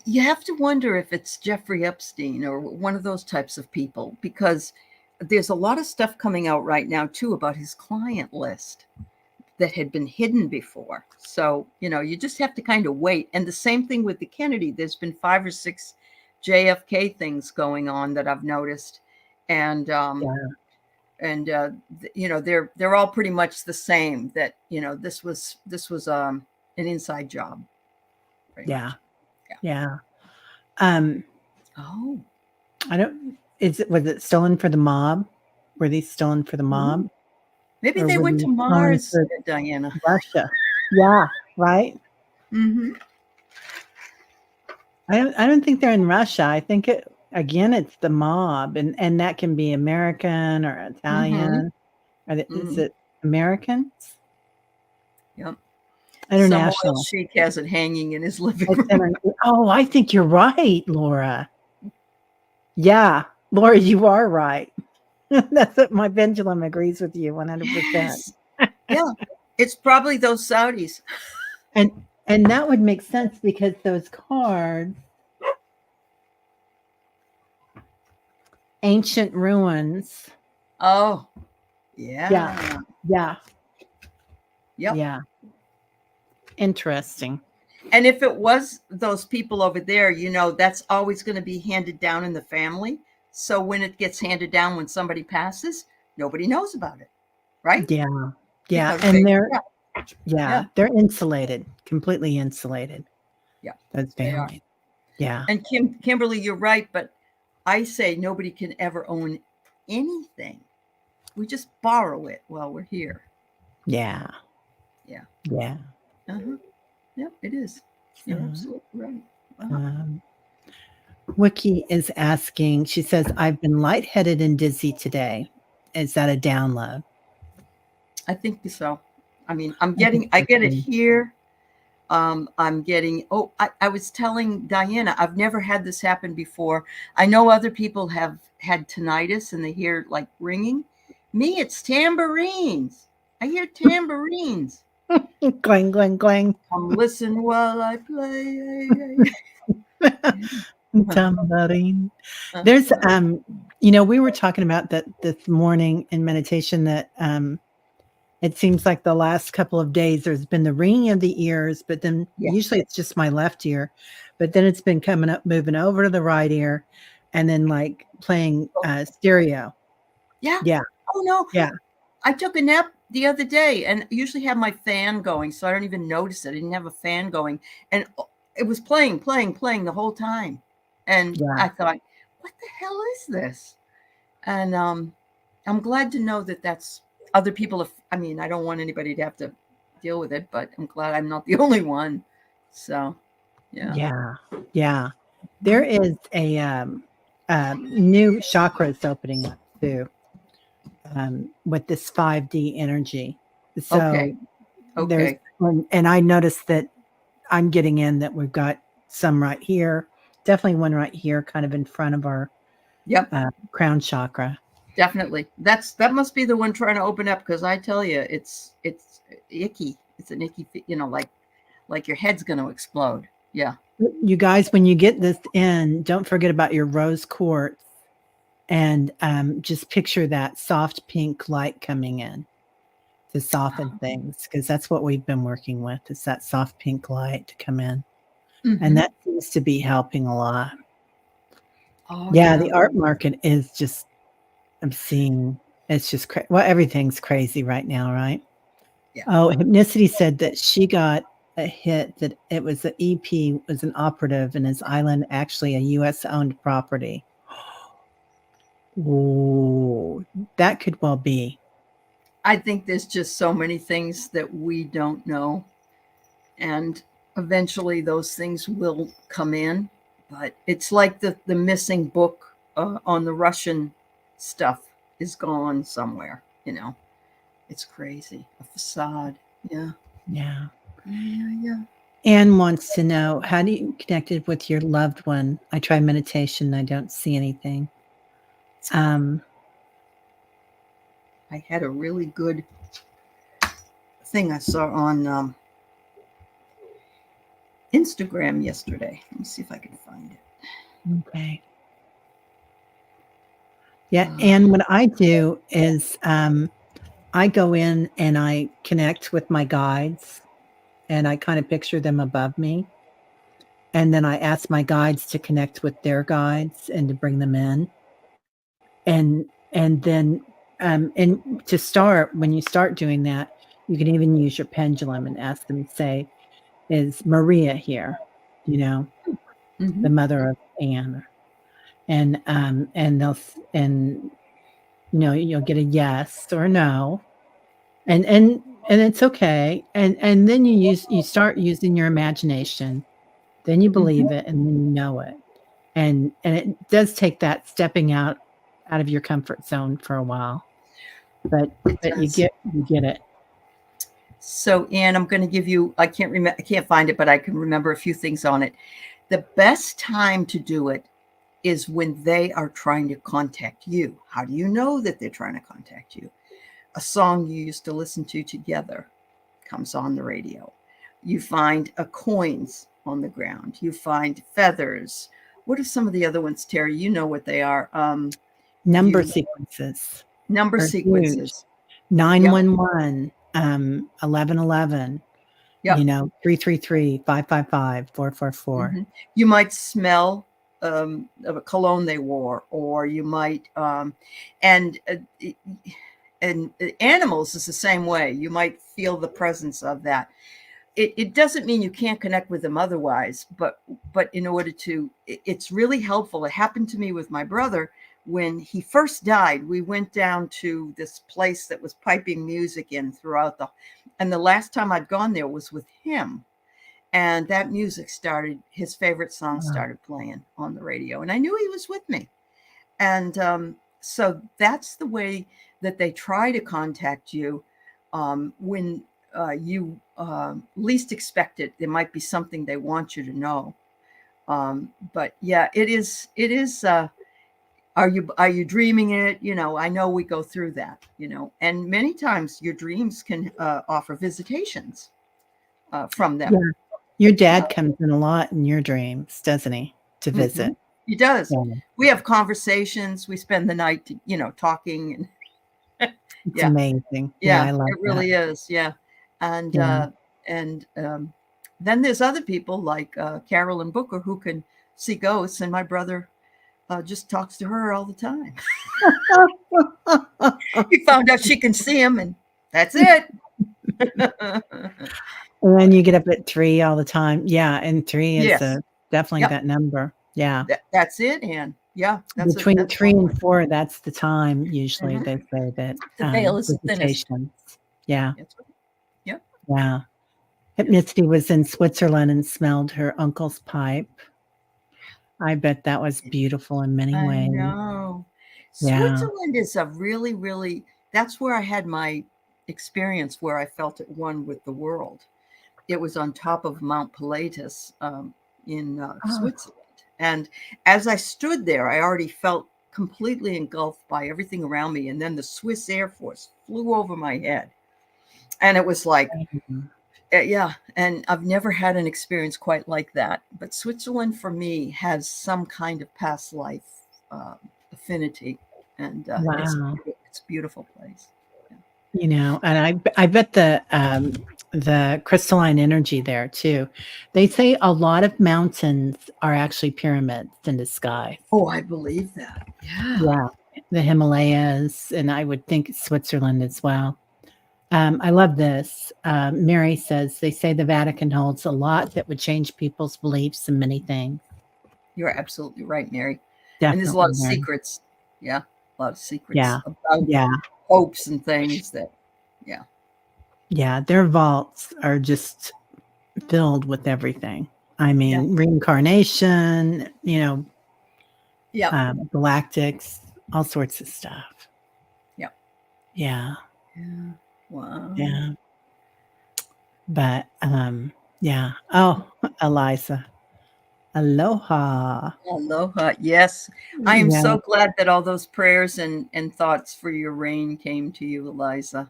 You have to wonder if it's Jeffrey Epstein or one of those types of people, because there's a lot of stuff coming out right now, too, about his client list that had been hidden before. So, you know, you just have to kind of wait. And the same thing with the Kennedy. There's been 5 or 6 JFK things going on that I've noticed. And, you know, they're all pretty much the same, that, you know, this was an inside job. Yeah. Yeah. Oh, I don't, was it stolen for the mob? Were these stolen for the mob? Maybe they went to Mars, Diana. Russia. Yeah. Right. Mm-hmm. I don't think they're in Russia. I think it's the mob, and that can be American or Italian. Is it Americans? Yep. International. Some sheik has it hanging in his living room. Oh, I think you're right, Laura. Yeah, Laura, you are right. That's what my pendulum agrees with you 100%. Yes. Yeah, it's probably those Saudis. And that would make sense because those cards, ancient ruins. Oh, yeah. Yeah. Yeah. Yep. Yeah. Interesting. And if it was those people over there, you know, that's always going to be handed down in the family. So when it gets handed down, when somebody passes, nobody knows about it. Right? Yeah. Yeah. And Yeah. They're insulated, completely insulated. Yeah, Those they are. families. Yeah. And Kimberly, you're right, but I say nobody can ever own anything. We just borrow it while we're here. Yeah. Yeah. Yeah. Uh-huh. Yeah, it is. You're absolutely right. Uh-huh. Wiki is asking, she says, I've been lightheaded and dizzy today. Is that a download? I think so. I mean, I get it here. I'm getting, I was telling Diana, I've never had this happen before. I know other people have had tinnitus and they hear like ringing. Me, it's tambourines. I hear tambourines. Clang, clang, clang. Come listen while I play. Tambourine. There's, we were talking about that this morning in meditation that it seems like the last couple of days there's been the ringing of the ears, but then usually it's just my left ear, but then it's been coming up, moving over to the right ear, and then like playing stereo. Yeah. Yeah. Oh no. Yeah. I took a nap the other day and usually have my fan going, so I don't even notice it. I didn't have a fan going, and it was playing the whole time. And I thought, what the hell is this? And I'm glad to know that that's other people. I mean, I don't want anybody to have to deal with it, but I'm glad I'm not the only one. So, yeah. Yeah. There is a new chakras opening up too, with this 5D energy. So there's, and I noticed that I'm getting in that we've got some right here, definitely one right here, kind of in front of our crown chakra. Definitely. That must be the one trying to open up, because I tell you, it's icky. It's an icky, like your head's going to explode. Yeah. You guys, when you get this in, don't forget about your rose quartz, and just picture that soft pink light coming in to soften things, because that's what we've been working with, is that soft pink light to come in. And that seems to be helping a lot. The art market is just, I'm seeing, it's just everything's crazy right now, right? Hypnicity said that she got a hit that it was the EP was an operative and his island actually a U.S. owned property. Oh, that could well be. I think there's just so many things that we don't know, and eventually those things will come in. But it's like the missing book on the Russian stuff is gone somewhere. It's crazy. A facade. Yeah. Anne wants to know, how do you connected with your loved one? I try meditation. I don't see anything. I had a really good thing I saw on Instagram yesterday. Let me see if I can find it. Okay. Yeah. And what I do is I go in and I connect with my guides, and I kind of picture them above me. And then I ask my guides to connect with their guides and to bring them in. And then and to start, when you start doing that, you can even use your pendulum and ask them, say, is Maria here? The mother of Anne. And they'll, and you'll get a yes or no. And it's okay. And then you start using your imagination, then you believe it, and then you know it. And it does take that stepping out of your comfort zone for a while, but you get it. So, Anne, I'm going to give you, I can't find it, but I can remember a few things on it. The best time to do it is when they are trying to contact you. How do you know that they're trying to contact you? A song you used to listen to together comes on the radio. You find coins on the ground. You find feathers. What are some of the other ones, Terry? You know what they are. Number sequences. Number sequences. 911, 1111. 333, 555, 444. You might smell of a cologne they wore, or you might, and and animals is the same way. You might feel the presence of that. It doesn't mean you can't connect with them otherwise, but in order to, it's really helpful. It happened to me with my brother when he first died. We went down to this place that was piping music in throughout and the last time I'd gone there was with him. And that music started, his favorite song started playing on the radio, and I knew he was with me. And so that's the way that they try to contact you when you least expect it. There might be something they want you to know. But yeah, it is. Are you dreaming it? I know we go through that, and many times your dreams can offer visitations from them. Yeah. Your dad comes in a lot in your dreams, doesn't he, to visit? Mm-hmm. He does. Yeah. We have conversations. We spend the night, talking. And it's amazing. Yeah, I love it really is. Yeah. And then there's other people like Carolyn Booker who can see ghosts, and my brother just talks to her all the time. He found out she can see him, and that's it. And then you get up at 3 all the time. Yeah, and 3 is definitely that number. Yeah. That's it, Anne. Yeah. Between 3 and 4, that's the time usually they say that the veil is the thinnest. Yeah. That's right. Yep. Yeah. Hypnicity was in Switzerland and smelled her uncle's pipe. I bet that was beautiful in many ways. I know. Yeah. Switzerland is a really, really, that's where I had my experience where I felt at one with the world. It was on top of Mount Pilatus in Switzerland. And as I stood there, I already felt completely engulfed by everything around me. And then the Swiss Air Force flew over my head. And it was like, yeah. And I've never had an experience quite like that. But Switzerland for me has some kind of past life affinity. And it's a beautiful place. Yeah. And I bet the crystalline energy there too. They say a lot of mountains are actually pyramids in the sky. Oh, I believe that. Yeah. Yeah. The Himalayas, and I would think Switzerland as well. I love this. Mary says they say the Vatican holds a lot that would change people's beliefs in many things. You're absolutely right, Mary. Definitely, and there's a lot of secrets. Yeah. A lot of secrets about hopes and things that, Yeah, their vaults are just filled with everything. I mean, reincarnation, galactics, all sorts of stuff. Yeah. Yeah. Yeah. Wow. Yeah. But, yeah. Oh, Eliza. Aloha. Aloha. Yes. I am so glad that all those prayers and thoughts for your rain came to you, Eliza.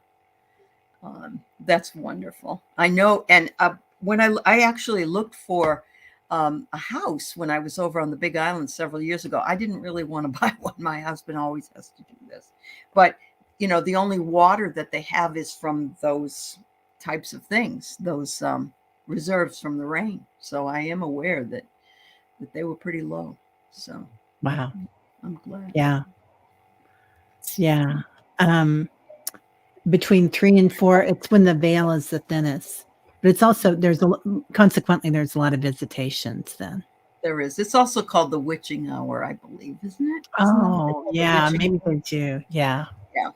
That's wonderful. I know. And when I actually looked for a house when I was over on the Big Island several years ago, I didn't really want to buy one. My husband always has to do this. But, the only water that they have is from those types of things, those reserves from the rain. So I am aware that they were pretty low. So wow. I'm glad. Yeah. Yeah. Between 3 and 4, it's when the veil is the thinnest. But it's also, consequently, there's a lot of visitations then. There is. It's also called the witching hour, I believe, isn't it? Oh, yeah. Maybe they do. Yeah. Yeah.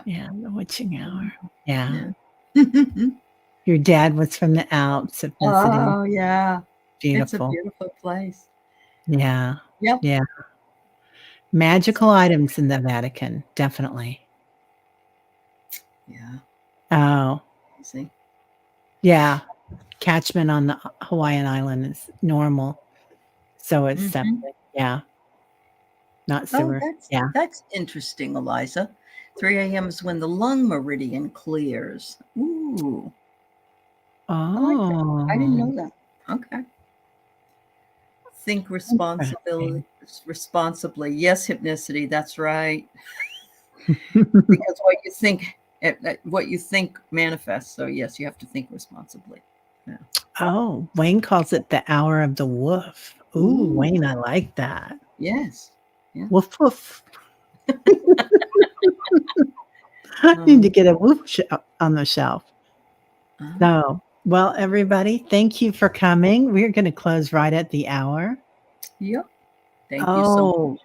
Yeah. The witching hour. Yeah. Yeah. Your dad was from the Alps. Oh, yeah. Beautiful. It's a beautiful place. Yeah. Yep. Yeah. Magical items in the Vatican. Definitely. Yeah. Oh. See. Yeah. Catchment on the Hawaiian island is normal. So it's septic. Yeah. Not sewer. That's interesting, Eliza. 3 a.m. is when the lung meridian clears. Ooh. Oh. I didn't know that. Okay. Think responsibly. Yes, hypnicity. That's right. Because what you think manifests. So yes, you have to think responsibly. Yeah. Oh, Wayne calls it the hour of the woof. Ooh, Wayne, I like that. Yes. Yeah. Woof woof. I need to get a whoop on the shelf. Uh-huh. So, well, everybody, thank you for coming. We're going to close right at the hour. Yep. Thank you so much. Oh,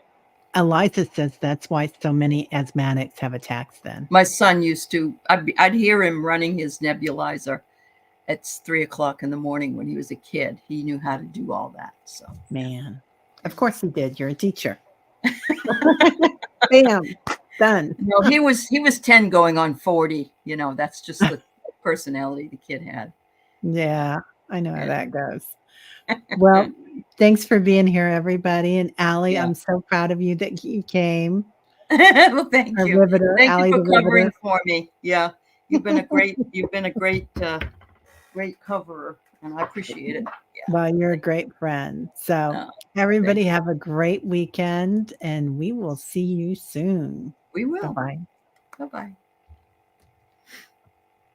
Eliza says that's why so many asthmatics have attacks then. My son used to, I'd hear him running his nebulizer at 3:00 in the morning when he was a kid. He knew how to do all that. So, Man, of course he did. You're a teacher. Bam, done. no, he was 10 going on 40. You know, that's just the personality the kid had. Yeah, I know how that goes. Well, thanks for being here, everybody. And Aley, Yeah. I'm so proud of you that you came. Well, thank Our you. riveter, Thank you Aley for the covering riveter. for me. Yeah, you've been a great great coverer, and I appreciate it. Yeah. Well, you're a great friend. So, everybody have a great weekend, and we will see you soon. We will. Bye-bye. Bye bye.